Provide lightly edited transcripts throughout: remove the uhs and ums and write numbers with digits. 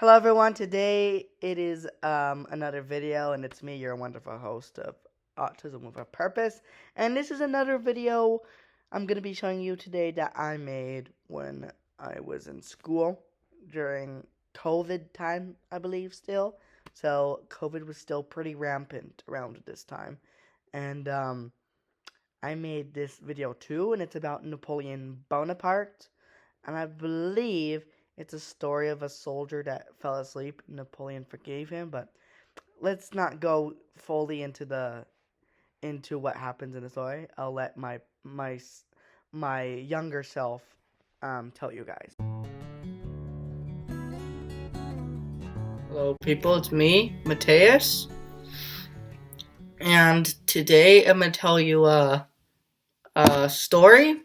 Hello everyone, today it is another video and it's me, your wonderful host of Autism with a Purpose. And this is another video I'm going to be showing you today that I made when I was in school during COVID time, I believe still. So COVID was still pretty rampant around this time. And I made this video too, and it's about Napoleon Bonaparte. And I believe it's a story of a soldier that fell asleep. Napoleon forgave him, but let's not go fully into what happens in the story. I'll let my younger self tell you guys. Hello, people. It's me, Matheus, and today I'm gonna tell you a story.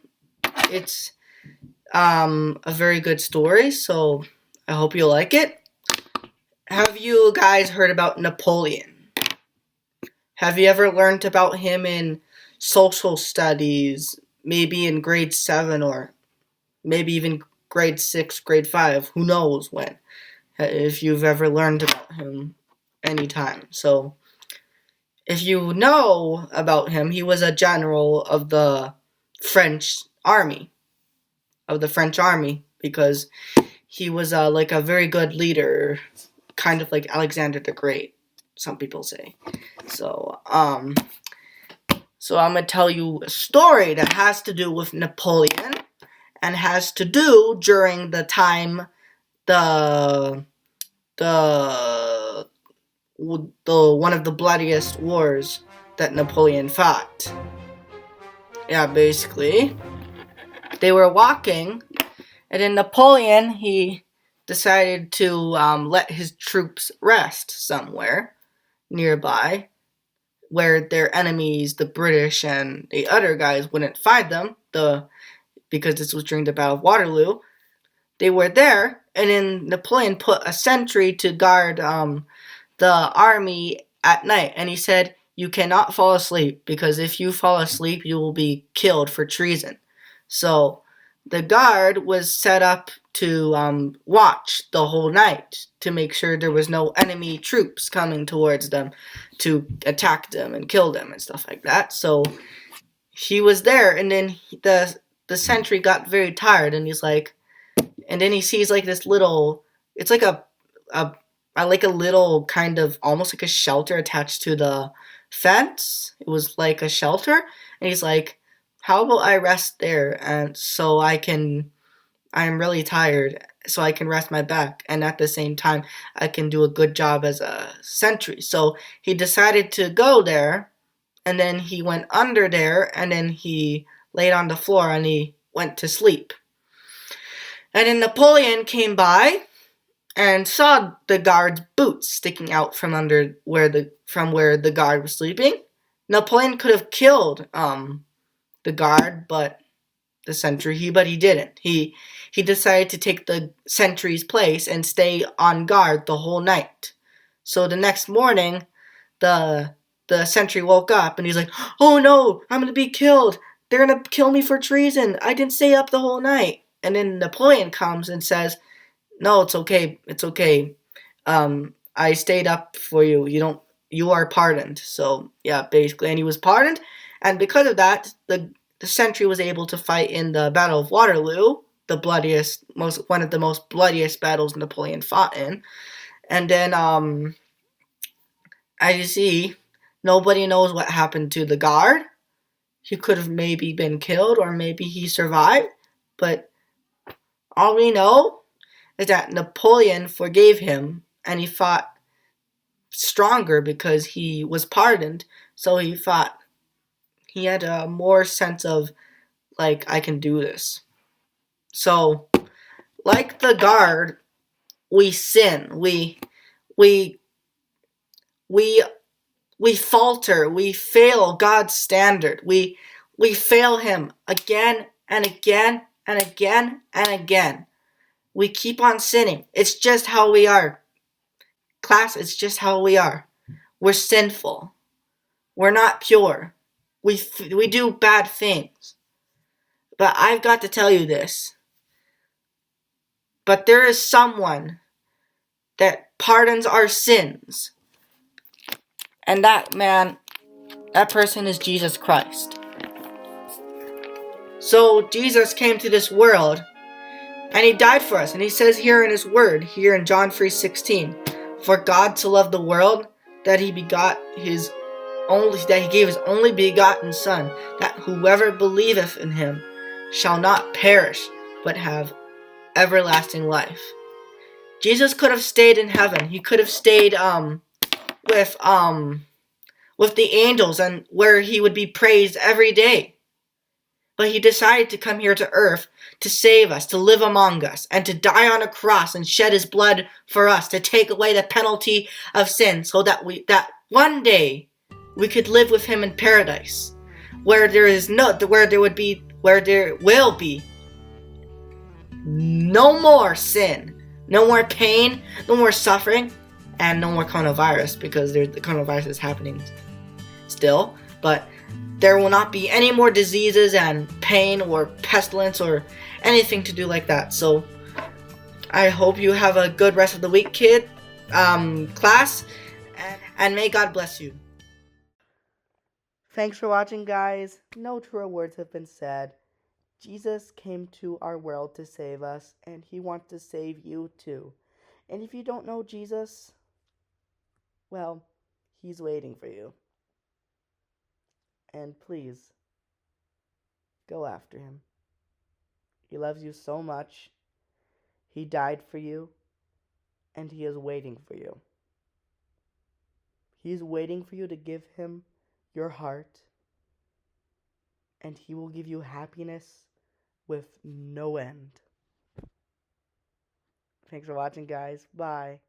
It's a very good story, so I hope you like it. Have you guys heard about Napoleon? Have you ever learned about him in social studies, maybe in grade 7 or maybe even grade 6, grade 5, who knows when, if you've ever learned about him anytime. So, if you know about him, he was a general of the French army, because he was like a very good leader, kind of like Alexander the Great, some people say. So I'm gonna tell you a story that has to do with Napoleon and has to do during the time the one of the bloodiest wars that Napoleon fought. Yeah, basically, they were walking, and then Napoleon, he decided to let his troops rest somewhere nearby where their enemies, the British and the other guys, wouldn't find them, because this was during the Battle of Waterloo. They were there, and then Napoleon put a sentry to guard the army at night, and he said, "You cannot fall asleep, because if you fall asleep, you will be killed for treason." So the guard was set up to watch the whole night to make sure there was no enemy troops coming towards them to attack them and kill them and stuff like that. So he was there, and then the sentry got very tired, and he's like, and then he sees like this little, it's like a like a little kind of almost like a shelter attached to the fence. It was like a shelter, and he's like, how about I rest there, and I'm really tired, so I can rest my back, and at the same time, I can do a good job as a sentry. So he decided to go there, and then he went under there, and then he laid on the floor, and he went to sleep. And then Napoleon came by and saw the guard's boots sticking out from where the guard was sleeping. Napoleon could have killed the guard, but the sentry, but he didn't. He decided to take the sentry's place and stay on guard the whole night. So the next morning, the sentry woke up and he's like, "Oh no, I'm gonna be killed. They're gonna kill me for treason. I didn't stay up the whole night." And then Napoleon comes and says, "No, it's okay. It's okay. I stayed up for you. You are pardoned." So yeah, basically, and he was pardoned, and because of that, the sentry was able to fight in the Battle of Waterloo, one of the most bloodiest battles Napoleon fought in. And then, as you see, nobody knows what happened to the guard. He could have maybe been killed, or maybe he survived, but all we know is that Napoleon forgave him, and he fought stronger because he was pardoned, so he had a more sense of, like, I can do this. So, like the guard, we sin, we falter, we fail God's standard, we fail him again and again and again and again. We keep on sinning. It's just how we are. Class, it's just how we are. We're sinful. We're not pure. We do bad things. But I've got to tell you this. But there is someone that pardons our sins. And that person is Jesus Christ. So Jesus came to this world and he died for us. And he says here in his word, here in John 3:16, for God to love the world that he gave his only begotten Son, that whoever believeth in him shall not perish, but have everlasting life. Jesus could have stayed in heaven. He could have stayed with the angels and where he would be praised every day. But he decided to come here to earth to save us, to live among us, and to die on a cross and shed his blood for us, to take away the penalty of sin, so that one day we could live with him in paradise, where there will be no more sin, no more pain, no more suffering, and no more coronavirus, because the coronavirus is happening still, but there will not be any more diseases and pain or pestilence or anything to do like that. So I hope you have a good rest of the week, class, and may God bless you. Thanks for watching, guys. No truer words have been said. Jesus came to our world to save us, and he wants to save you too. And if you don't know Jesus, well, he's waiting for you. And please, go after him. He loves you so much. He died for you, and he is waiting for you. He is waiting for you to give him your heart, and he will give you happiness with no end. Thanks for watching, guys. Bye.